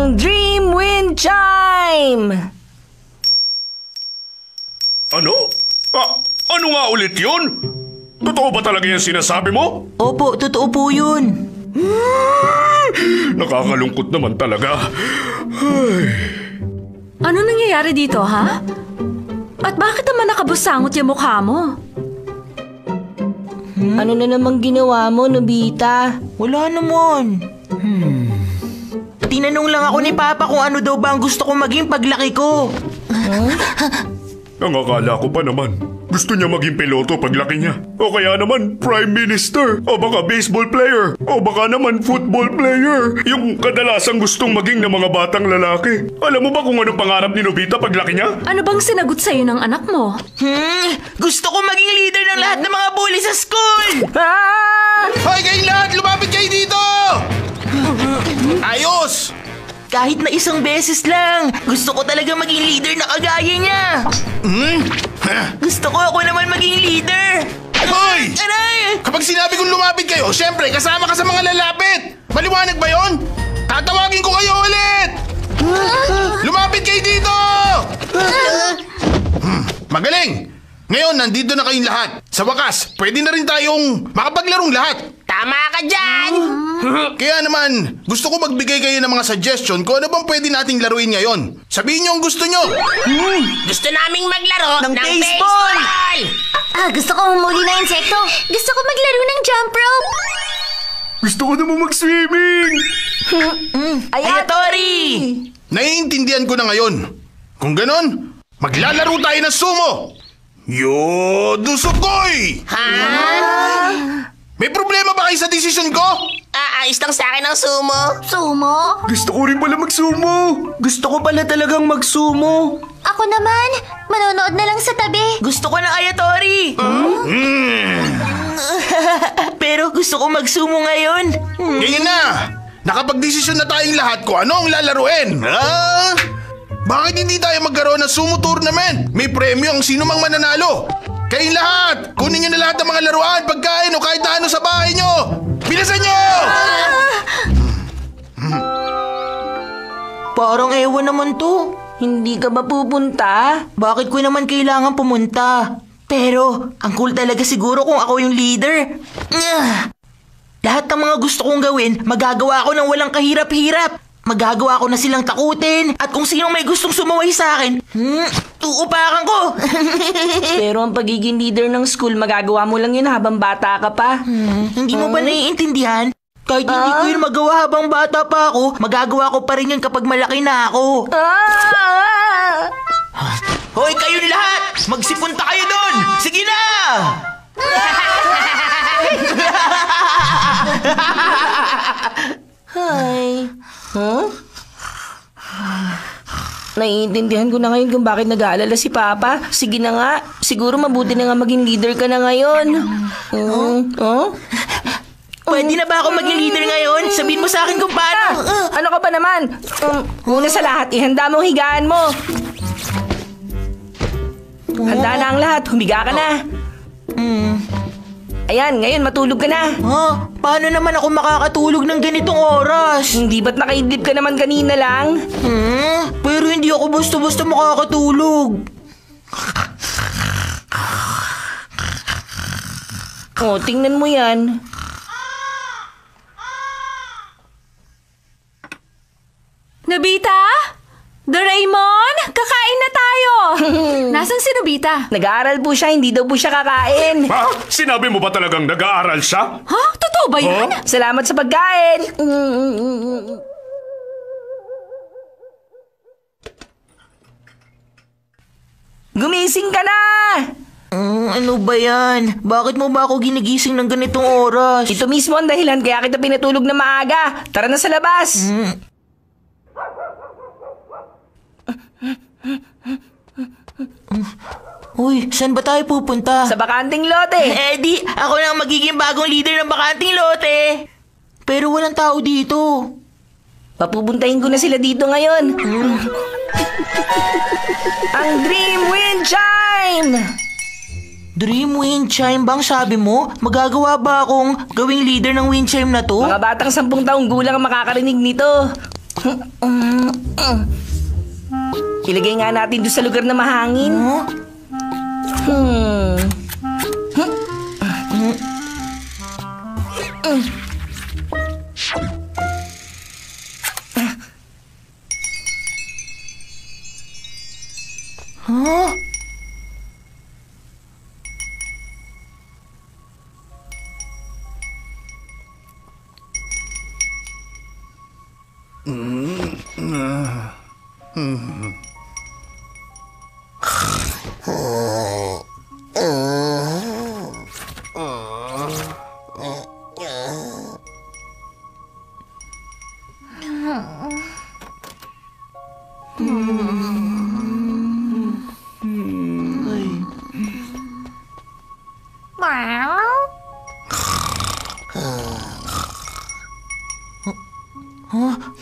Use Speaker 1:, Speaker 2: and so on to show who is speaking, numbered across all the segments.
Speaker 1: ang Dream Wind Chime!
Speaker 2: Ano? Ano nga ulit yun? Totoo ba talaga yung sinasabi mo?
Speaker 3: Opo, totoo po yun.
Speaker 2: Nakakalungkot naman talaga. Ay.
Speaker 4: Ano nangyayari dito, ha? At bakit naman nakabusangot yung mukha mo?
Speaker 1: Ano na namang ginawa mo, Nobita?
Speaker 3: Wala naman. Tinanong lang ako ni Papa kung ano daw ba ang gusto kong maging paglaki ko.
Speaker 2: Ang akala ko pa naman, gusto niya maging piloto paglaki niya. O kaya naman, Prime Minister. O baka baseball player. O baka naman football player. Yung kadalasang gustong maging ng mga batang lalaki. Alam mo ba kung anong pangarap ni Nobita paglaki niya?
Speaker 4: Ano bang sinagot sa'yo ng anak mo?
Speaker 3: Gusto ko maging leader ng lahat ng mga bully sa school!
Speaker 5: Hoy, kayong lahat! Lumapit kayo dito! Ayos!
Speaker 3: Kahit na isang beses lang, gusto ko talaga maging leader na kagaya niya. Gusto ko ako naman maging leader.
Speaker 5: Hoy!
Speaker 3: Aray!
Speaker 5: Kapag sinabi kong lumapit kayo, syempre kasama ka sa mga lalapit! Maliwanag ba yon? Tatawagin ko kayo ulit! Lumapit kayo dito! Magaling! Ngayon, nandito na kayong lahat. Sa wakas, pwede na rin tayong makapaglarong lahat.
Speaker 3: Tama ka dyan!
Speaker 5: Kaya naman, gusto ko magbigay kayo ng mga suggestion kung ano bang pwede nating laruin ngayon. Sabihin niyo ang gusto niyo.
Speaker 3: Gusto naming maglaro ng baseball!
Speaker 6: Gusto ko humuli ng insekto. Gusto ko maglaro ng jump rope.
Speaker 2: Gusto ko naman mag-swimming!
Speaker 3: Ayatori!
Speaker 5: Naiintindihan ko na ngayon. Kung ganon, maglalaro tayo ng sumo. Yodusukoy! May problema ba kayo sa desisyon ko?
Speaker 3: Ayos lang sa akin ang sumo.
Speaker 6: Sumo?
Speaker 2: Gusto ko rin pala mag-sumo!
Speaker 3: Gusto ko pala talagang magsumo.
Speaker 6: Ako naman, manonood na lang sa tabi.
Speaker 3: Gusto ko ng ayatori. Pero gusto ko magsumo ngayon.
Speaker 5: Ngayon na! Nakapag-desisyon na tayong lahat kung ano ang lalaruin. Bakit hindi tayo magkaroon ng sumo tournament? May premyo ang sino mang mananalo. Kayong lahat, kunin nyo na lahat ng mga laruan, pagkain o kahit na ano sa bahay nyo. Bilisan nyo!
Speaker 3: Parang ewan naman to.
Speaker 1: Hindi ka ba pupunta?
Speaker 3: Bakit ko naman kailangan pumunta? Pero, ang cool talaga siguro kung ako yung leader. Lahat ng mga gusto kong gawin, magagawa ko ng walang kahirap-hirap. Magagawa ko na silang takutin at kung sinong may gustong sumaway sa akin, uupakan ko.
Speaker 1: Pero ang pagiging leader ng school, magagawa mo lang yun habang bata ka pa.
Speaker 3: Hindi mo ba naiintindihan? Kahit hindi ko yun magawa habang bata pa ako, magagawa ko pa rin yun kapag malaki na ako. Hoy, kayong lahat! Magsipunta kayo doon! Sige na!
Speaker 1: Hi. Huh? Naiintindihan ko na ngayon kung bakit nag-aalala si Papa. Sige na nga. Siguro mabuti na nga maging leader ka na ngayon.
Speaker 3: Pwede na ba ako maging leader ngayon? Sabihin mo sa akin kung paano.
Speaker 1: Ano ka ba naman? Una sa lahat, ihanda mo ang higaan mo. Handa na ang lahat. Humiga ka na. Ayan, ngayon matulog ka na.
Speaker 3: Paano naman ako makakatulog ng ganitong oras?
Speaker 1: Hindi ba't nakaidlip ka naman kanina lang?
Speaker 3: Pero hindi ako basta-basta makakatulog.
Speaker 1: Tingnan mo yan.
Speaker 4: Nobita? Doraemon? Kakain na tayo! Nasaan si Nobita?
Speaker 1: Nag-aaral po siya, hindi daw po siya kakain.
Speaker 2: Ha? Sinabi mo ba talagang nag-aaral siya?
Speaker 4: Ha? Totoo ba yan?
Speaker 1: Salamat sa pagkain. Gumising ka na!
Speaker 3: Ano ba yan? Bakit mo ba ako ginigising ng ganitong oras?
Speaker 1: Ito mismo ang dahilan kaya kita pinatulog na maaga. Tara na sa labas.
Speaker 3: Uy, saan ba tayo pupunta?
Speaker 1: Sa bakanting lote.
Speaker 3: Eddie, ako na ang magiging bagong leader ng bakanting lote. Pero walang tao dito.
Speaker 1: Papupuntahin ko na sila dito ngayon. Ang Dream Wind Chime!
Speaker 3: Dream Wind Chime bang sabi mo? Magagawa ba akong gawing leader ng wind chime na to?
Speaker 1: Mga batang 10 taong gulang ang makakarinig nito. Ilagay nga natin doon sa lugar na mahangin.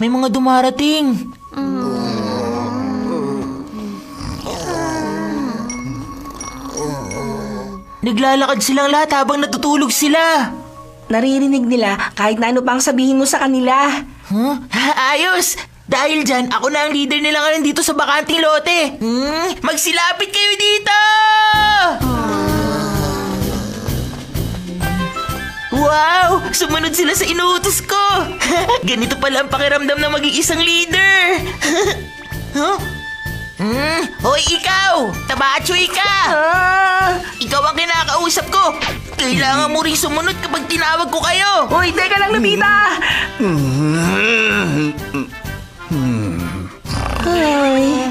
Speaker 3: May mga dumarating. Naglalakad silang lahat habang natutulog sila.
Speaker 1: Naririnig nila kahit na ano pang sabihin mo sa kanila.
Speaker 3: Ayos! Dahil dyan, ako na ang leader nila ngayon dito sa bakanting lote. Magsilapit kayo dito! Wow! Sumunod sila sa inuutos ko! Ganito pala ang pakiramdam ng maging isang leader! Hoy, ikaw! Tabachoy ka! Ikaw ang kinakausap ko! Kailangan mo rin sumunod kapag tinawag ko kayo!
Speaker 1: Uy, teka lang, Nobita! Ay,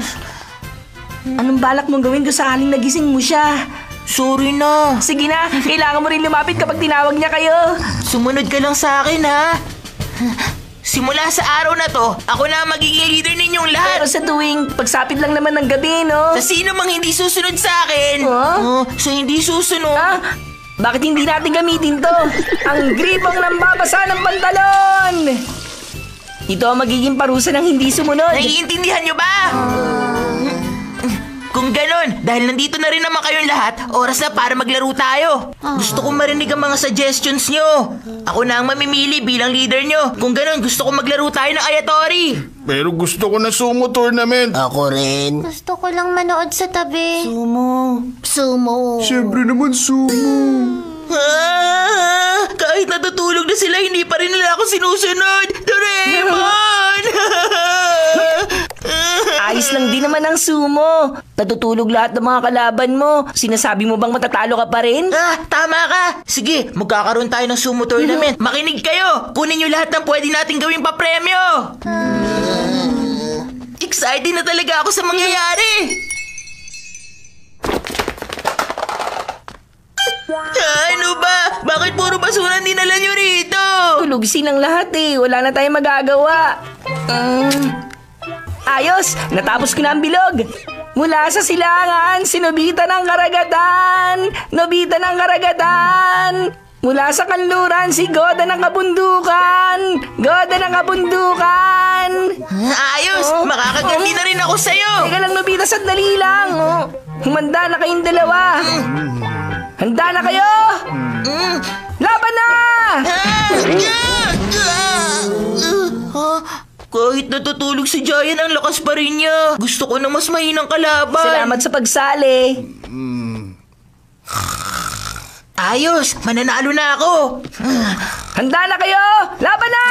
Speaker 1: anong balak mong gawin kung sakaling nagising mo siya?
Speaker 3: Sorry na.
Speaker 1: Sige na, kailangan mo rin lumapit kapag tinawag niya kayo.
Speaker 3: Sumunod ka lang sa akin, ha? Simula sa araw na to, ako na ang magiging leader ninyong
Speaker 1: Pero
Speaker 3: lahat.
Speaker 1: sa tuwing pagsapit lang naman ng gabi, no?
Speaker 3: Sa sino mang hindi susunod sa akin? Sa hindi susunod?
Speaker 1: Ah, bakit hindi natin gamitin to? Ang gribong nambabasa ng pantalon! Ito ang magiging parusa ng hindi sumunod.
Speaker 3: Naiintindihan nyo ba? Kung ganon, dahil nandito na rin naman kayong lahat, oras na para maglaro tayo. Gusto kong marinig ang mga suggestions nyo. Ako na ang mamimili bilang leader nyo. Kung ganon, gusto kong maglaro tayo ng Ayatori.
Speaker 5: Pero gusto ko na sumo tournament.
Speaker 3: Ako rin.
Speaker 6: Gusto ko lang manood sa tabi. Sumo.
Speaker 2: Siyempre naman sumo.
Speaker 3: Kahit natutulog na sila, hindi pa rin nila ako sinusunod. Doraemon!
Speaker 1: Ayos lang din naman ang sumo. Natutulog lahat ng mga kalaban mo. Sinasabi mo bang matatalo ka pa rin?
Speaker 3: Tama ka. Sige, magkakaroon tayo ng sumo tournament. Makinig kayo. Kunin nyo lahat ng pwede nating gawing papremyo. Excited na talaga ako sa mangyayari. Ano ba? Bakit puro basura ang dinala nyo rito?
Speaker 1: Tulugsin ang lahat eh. Wala na tayong magagawa. Ayos! Natapos ko na ang bilog. Mula sa silangan, si Nobita ng Karagatan. Nobita ng Karagatan. Mula sa kanluran, si Goda ng Kabundukan. Goda ng Kabundukan.
Speaker 3: Ayos! Makakaganti na rin ako sa'yo.
Speaker 1: Teka lang, Nobita, sandali lang. Humanda na kayong dalawa. Handa na kayo? Laban na!
Speaker 3: Kahit natutulog si Giant, ang lakas pa rin niya. Gusto ko na mas mahinang kalaban.
Speaker 1: Salamat sa pagsali.
Speaker 3: Ayos! Mananalo na ako!
Speaker 1: Handa na kayo? Laban na!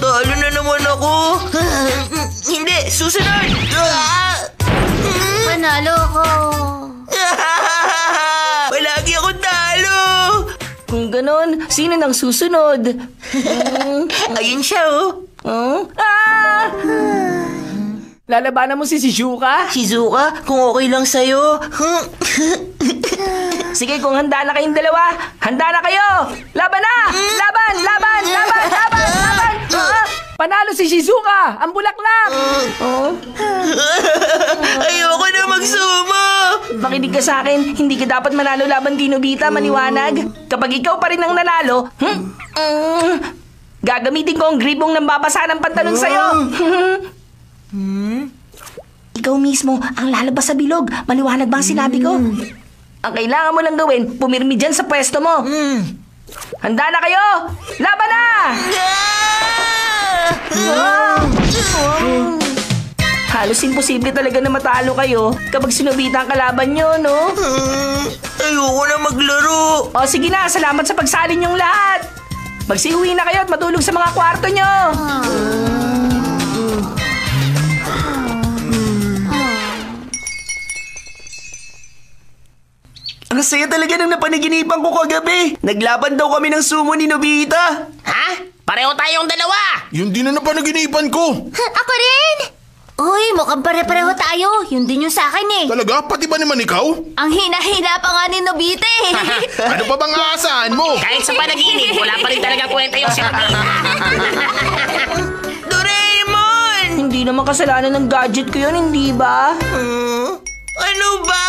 Speaker 3: Talo na naman ako. Hindi! Susunod!
Speaker 6: Manalo ako.
Speaker 3: Palagi akong talo!
Speaker 1: Kung ganon, sino nang susunod?
Speaker 3: Ayun siya, oh.
Speaker 1: Lalabanan mo si Shizuka?
Speaker 3: Shizuka, kung okay lang sa'yo.
Speaker 1: Sige, kung handa na kayong dalawa, handa na kayo! Laban na! Laban! Laban! Laban! Laban! Laban! Panalo si Shizuka! Ang bulaklak!
Speaker 3: Ayoko na magsumo!
Speaker 1: Makinig ka sa akin, hindi ka dapat manalo laban di Nobita, maliwanag. Kapag ikaw pa rin ang nanalo, gagamitin ko ang gribong nambabasa ng pantalon sa'yo. Ikaw mismo ang lalabas sa bilog. Maliwanag ba ang sinabi ko? Ang kailangan mo lang gawin, pumirmi dyan sa pwesto mo. Handa na kayo! Laban na! Halos imposible talaga na matalo kayo kapag sinubita ang kalaban nyo, no?
Speaker 3: Ayoko na maglaro.
Speaker 1: O sige na, salamat sa pagsali niyong lahat. Magsiuwi na kayo at matulog sa mga kwarto nyo.
Speaker 7: Ang saya talaga ng napanaginipan ko kagabi. Naglaban daw kami ng sumo ni Nobita.
Speaker 8: Ha? Pareho tayong dalawa!
Speaker 5: Yun din na napanaginipan ko.
Speaker 6: Ako rin! Uy, mukhang pare-pareho tayo. Yun din yung sa akin eh.
Speaker 5: Talaga? Pati ba naman ikaw?
Speaker 6: Ang hina-hina pa nga ni Nobita eh.
Speaker 5: Ano pa bang aasahan mo?
Speaker 8: Kahit sa panaginip, wala pa rin talagang kwenta yung si Nobita.
Speaker 3: Doraemon!
Speaker 1: Hindi naman kasalanan ng gadget ko yun, hindi ba?
Speaker 3: Ano ba?